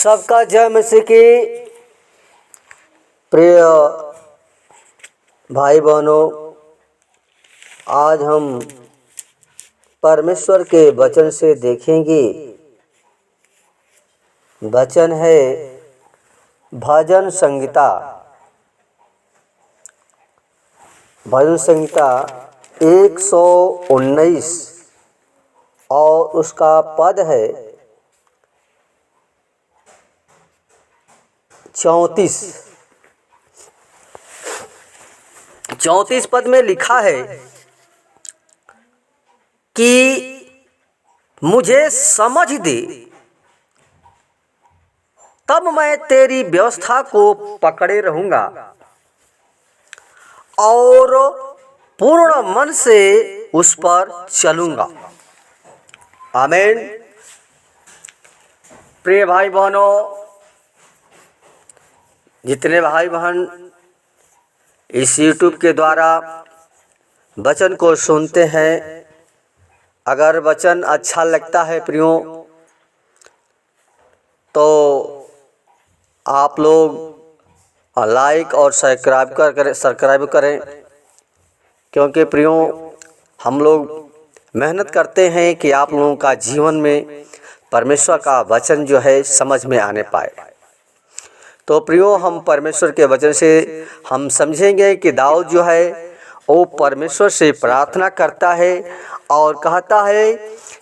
सबका जय मसीह की। प्रिय भाई बहनों, आज हम परमेश्वर के वचन से देखेंगे। वचन है भजन संहिता। भजन संहिता 119 और उसका पद है 34 पद में लिखा है कि मुझे समझ दे, तब मैं तेरी व्यवस्था को पकड़े रहूंगा और पूर्ण मन से उस पर चलूंगा। आमीन। प्रिय भाई बहनों, जितने भाई बहन इस YouTube के द्वारा वचन को सुनते हैं, अगर वचन अच्छा लगता है प्रियो, तो आप लोग लाइक और सब्सक्राइब करें, क्योंकि प्रियो हम लोग मेहनत करते हैं कि आप लोगों का जीवन में परमेश्वर का वचन जो है समझ में आने पाए। तो प्रियो, हम परमेश्वर के वचन से हम समझेंगे कि दाऊद जो है वो परमेश्वर से प्रार्थना करता है और कहता है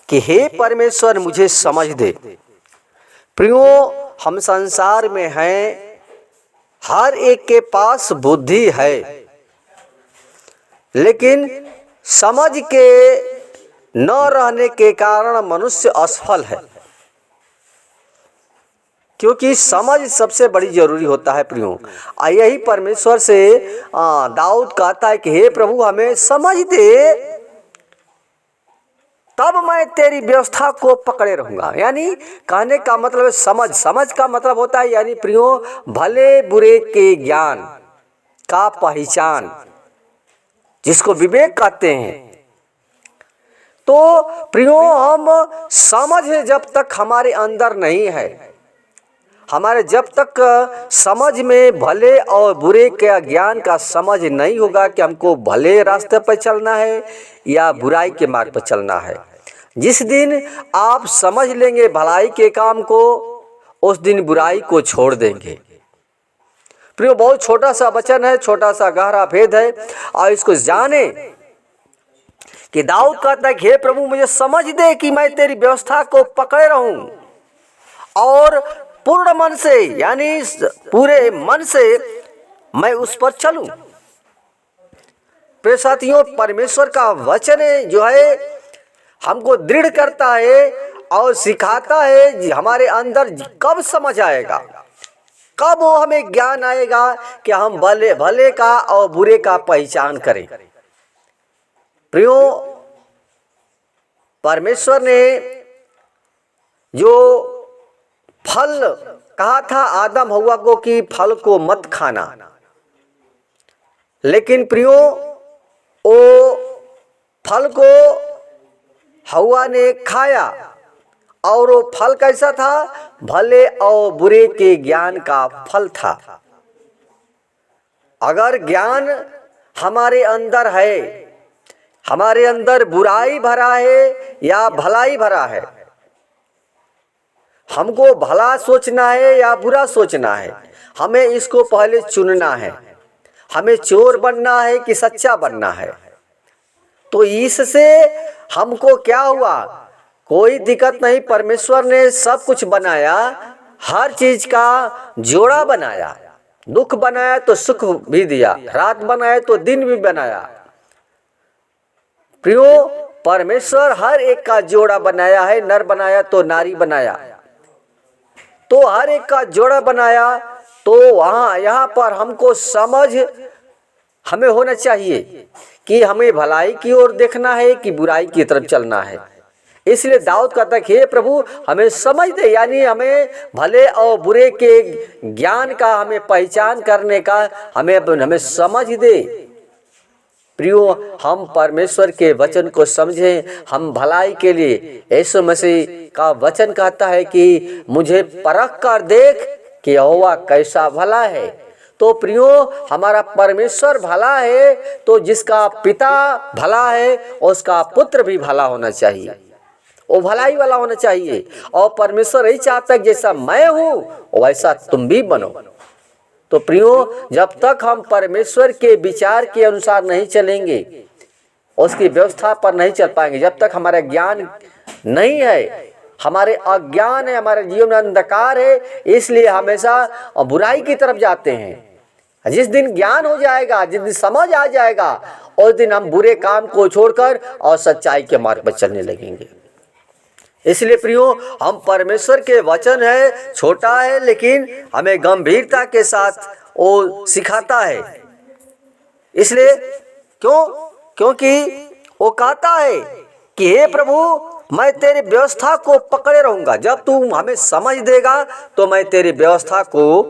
कि हे परमेश्वर, मुझे समझ दे। प्रियो, हम संसार में हैं, हर एक के पास बुद्धि है, लेकिन समझ के न रहने के कारण मनुष्य असफल है, क्योंकि समझ सबसे बड़ी जरूरी होता है प्रियो। यही परमेश्वर से दाऊद कहता है कि हे प्रभु, हमें समझ दे, तब मैं तेरी व्यवस्था को पकड़े रहूंगा। यानी कहने का मतलब है समझ का मतलब होता है, यानी प्रियो, भले बुरे के ज्ञान का पहचान, जिसको विवेक कहते हैं। तो प्रियो, हम समझ जब तक हमारे अंदर नहीं है, हमारे जब तक समझ में भले और बुरे के ज्ञान का समझ नहीं होगा कि हमको भले रास्ते पर चलना है या बुराई के मार्ग पर चलना है, जिस दिन आप समझ लेंगे भलाई के काम को, उस दिन बुराई को छोड़ देंगे। प्रियो, बहुत छोटा सा वचन है, छोटा सा गहरा भेद है, और इसको जाने कि दाऊद कहता है कि हे प्रभु, मुझे समझ दे कि मैं तेरी व्यवस्था को पकड़े रहूं और पूर्ण मन से, यानी पूरे मन से मैं उस पर चलूं। प्रिय साथियों, परमेश्वर का वचन जो है हमको दृढ़ करता है और सिखाता है हमारे अंदर कब समझ आएगा, कब वो हमें ज्ञान आएगा कि हम भले का और बुरे का पहचान करें। प्रियो, परमेश्वर ने जो फल कहा था आदम हव्वा को कि फल को मत खाना, लेकिन प्रियो, वो फल को हव्वा ने खाया और वो फल कैसा था? भले और बुरे के ज्ञान का फल था। अगर ज्ञान हमारे अंदर है, हमारे अंदर बुराई भरा है या भलाई भरा है, हमको भला सोचना है या बुरा सोचना है, हमें इसको पहले चुनना है। हमें चोर बनना है कि सच्चा बनना है। तो इससे हमको क्या हुआ? कोई दिक्कत नहीं। परमेश्वर ने सब कुछ बनाया, हर चीज का जोड़ा बनाया। दुख बनाया तो सुख भी दिया, रात बनाया तो दिन भी बनाया। प्रियो, परमेश्वर हर एक का जोड़ा बनाया है, नर बनाया तो नारी बनाया, तो हर एक का जोड़ा बनाया। तो यहाँ पर हमको समझ हमें होना चाहिए कि हमें भलाई की ओर देखना है कि बुराई की तरफ चलना है। इसलिए दाऊद कहता है, हे प्रभु, हमें समझ दे, यानी हमें भले और बुरे के ज्ञान का, हमें पहचान करने का हमें समझ दे। प्रियो, हम परमेश्वर के वचन को समझें, हम भलाई के लिए। यीशु मसीह का वचन कहता है कि मुझे परख कर देख कि यहोवा कैसा भला है। तो प्रियो, हमारा परमेश्वर भला है, तो जिसका पिता भला है उसका पुत्र भी भला होना चाहिए, वो भलाई वाला होना चाहिए। और परमेश्वर यही चाहता है जैसा मैं हूं वैसा तुम भी बनो। तो प्रियो, जब तक हम परमेश्वर के विचार के अनुसार नहीं चलेंगे, उसकी व्यवस्था पर नहीं चल पाएंगे, जब तक हमारा ज्ञान नहीं है, हमारे अज्ञान है, हमारे जीवन में अंधकार है, इसलिए हमेशा बुराई की तरफ जाते हैं। जिस दिन ज्ञान हो जाएगा, जिस दिन समझ आ जाएगा, उस दिन हम बुरे काम को छोड़कर और सच्चाई के मार्ग पर चलने लगेंगे। इसलिए प्रियो, हम परमेश्वर के वचन है, छोटा है लेकिन हमें गंभीरता के साथ वो सिखाता है। इसलिए क्योंकि वो कहता है कि हे प्रभु, मैं तेरी व्यवस्था को पकड़े रहूंगा। जब तू हमें समझ देगा तो मैं तेरी व्यवस्था को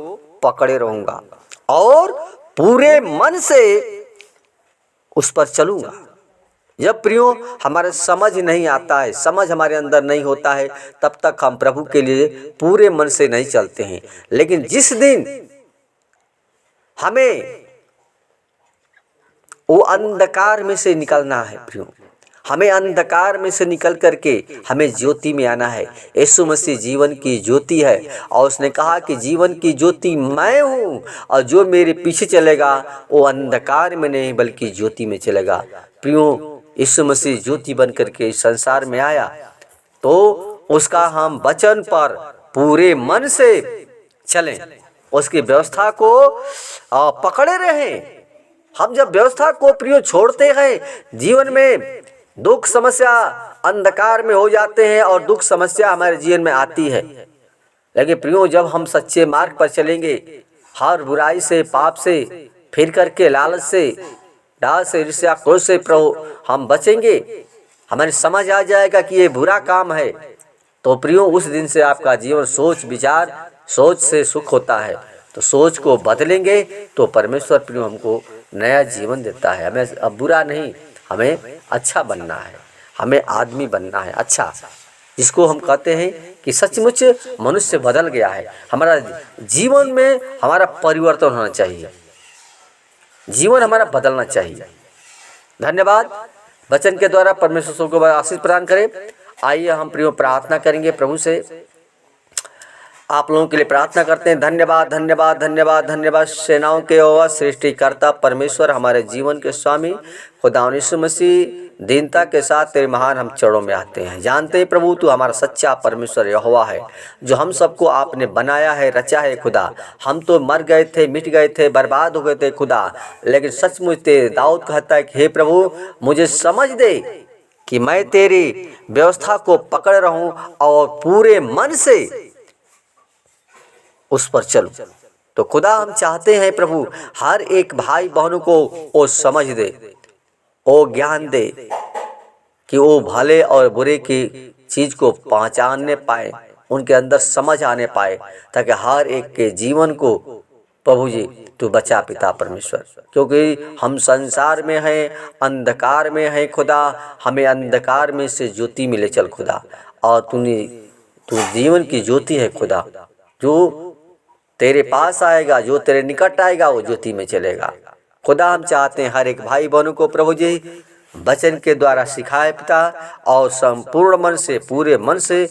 पकड़े रहूंगा और पूरे मन से उस पर चलूंगा। जब प्रियो हमारे समझ नहीं आता है, समझ हमारे अंदर नहीं होता है, तब तक हम प्रभु के लिए पूरे मन से नहीं चलते हैं। लेकिन जिस दिन हमें वो अंधकार में से निकलना है प्रियो, हमें अंधकार में से निकल करके हमें ज्योति में आना है। यीशु मसीह जीवन की ज्योति है और उसने कहा कि जीवन की ज्योति मैं हूँ और जो मेरे पीछे चलेगा वो अंधकार में नहीं बल्कि ज्योति में चलेगा। प्रियो, यीशु मसीह ज्योति बन करके इस संसार में आया तो उसका हम वचन पर पूरे मन से चलें, उसकी व्यवस्था को पकड़े रहें। हम जब व्यवस्था को प्रियो छोड़ते हैं, जीवन में दुख समस्या अंधकार में हो जाते हैं और दुख समस्या हमारे जीवन में आती है। लेकिन प्रियो, जब हम सच्चे मार्ग पर चलेंगे, हर बुराई से, पाप से, फिर करके लालच से, डाल से, ईर्ष्या, क्रोध से प्रभु हम बचेंगे, हमारी समझ आ जाएगा कि ये बुरा काम है, तो प्रियो उस दिन से आपका जीवन सोच विचार, सोच से सुख होता है। तो सोच को बदलेंगे तो परमेश्वर प्रियो हमको नया जीवन देता है। हमें अब बुरा नहीं, हमें अच्छा बनना है, हमें आदमी बनना है अच्छा, जिसको हम कहते हैं कि सचमुच मनुष्य बदल गया है। हमारा जीवन में हमारा परिवर्तन होना चाहिए, जीवन हमारा बदलना चाहिए। धन्यवाद। वचन के द्वारा परमेश्वर सबको आशीष प्रदान करे। आइए हम प्रियो प्रार्थना करेंगे प्रभु से। आप लोगों के लिए प्रार्थना करते हैं। धन्यवाद धन्यवाद धन्यवाद धन्यवाद सेनाओं के यहोवा, सृष्टिकर्ता परमेश्वर, हमारे जीवन के स्वामी खुदा यीशु मसीह, दीनता के साथ तेरे महान हम चरणों में आते हैं। जानते हैं प्रभु तू हमारा सच्चा परमेश्वर यहोवा है, जो हम सबको आपने बनाया है, रचा है खुदा। हम तो मर गए थे, मिट गए थे, बर्बाद हो गए थे खुदा, लेकिन सचमुच तेरे दाऊद कहता है कि हे प्रभु मुझे समझ दे कि मैं तेरी व्यवस्था को पकड़ रहूं और पूरे मन से उस पर चलूं। तो खुदा हम चाहते हैं प्रभु हर एक भाई बहनों को वो समझ दे, वो ज्ञान दे कि वो भले और बुरे की चीज को पहचानने पाए, उनके अंदर समझ आने पाए, ताकि हर एक के जीवन को प्रभु जी तू बचा पिता परमेश्वर। क्योंकि हम संसार में हैं, अंधकार में हैं खुदा, हमें अंधकार में से ज्योति में ले चल खुदा। और तू जीवन की ज्योति है खुदा, जो तेरे पास आएगा, जो तेरे निकट आएगा वो ज्योति में चलेगा। खुदा हम चाहते हैं हर एक भाई बहनों को प्रभु जी वचन के द्वारा सिखाए पिता, और संपूर्ण मन से, पूरे मन से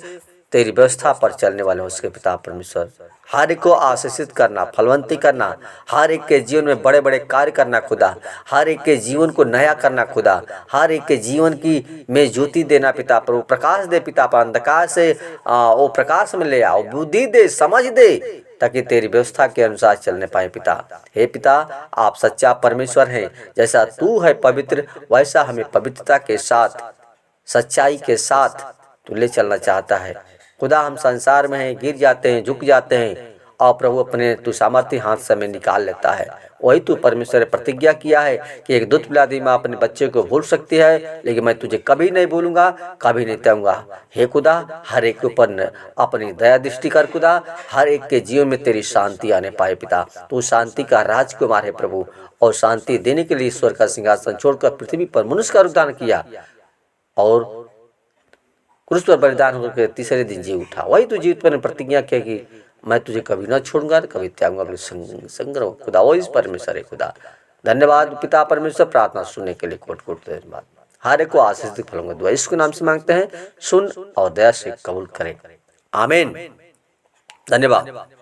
तेरी व्यवस्था पर चलने वाले उसके पिता परमेश्वर। हर एक को आशीषित करना, फलवंती करना, हर एक के जीवन में बड़े बड़े कार्य करना खुदा, हर एक के जीवन को नया करना खुदा, हर एक के जीवन की में ज्योति देना पिता प्रभु, प्रकाश दे पिता पर, अंधकार से वो प्रकाश में ले आओ, बुद्धि दे, समझ दे, ताकि तेरी व्यवस्था के अनुसार चलने पाए पिता। हे पिता, आप सच्चा परमेश्वर हैं, जैसा तू है पवित्र वैसा हमें पवित्रता के साथ, सच्चाई के साथ तू ले चलना चाहता है खुदा। हम संसार में हैं, गिर जाते हैं, झुक जाते हैं और प्रभु अपने तू सामर्थ्य हाथ से में निकाल लेता है। वही तू परमेश्वर ने प्रतिज्ञा किया है कि एक दूध पिलाती माँ अपने बच्चे को भूल सकती है, लेकिन मैं तुझे कभी नहीं भूलूंगा, कभी नहीं त्यागूंगा। हे खुदा, हर एक के ऊपर अपनी दया दृष्टि कर खुदा, हर एक के जीवन में तेरी शांति आने पाए पिता। तू शांति का राजकुमार है प्रभु, और शांति देने के लिए ईश्वर का सिंहासन छोड़कर पृथ्वी पर मनुष्य का उद्धार किया और क्रूस पर बलिदान होकर तीसरे दिन जी उठा। वही तू जीवित पर प्रतिज्ञा किया कि मैं तुझे कभी ना छोड़ूंगा, कभी त्यागूंगा। संग्रह खुदा वो इस परमेश्वर है खुदा। धन्यवाद पिता परमेश्वर, प्रार्थना सुनने के लिए कोट कोट धन्यवाद। हर एक को आशीष फलूंगा दुआ इसके नाम से मांगते हैं, सुन और दया से कबूल करें। आमीन। धन्यवाद।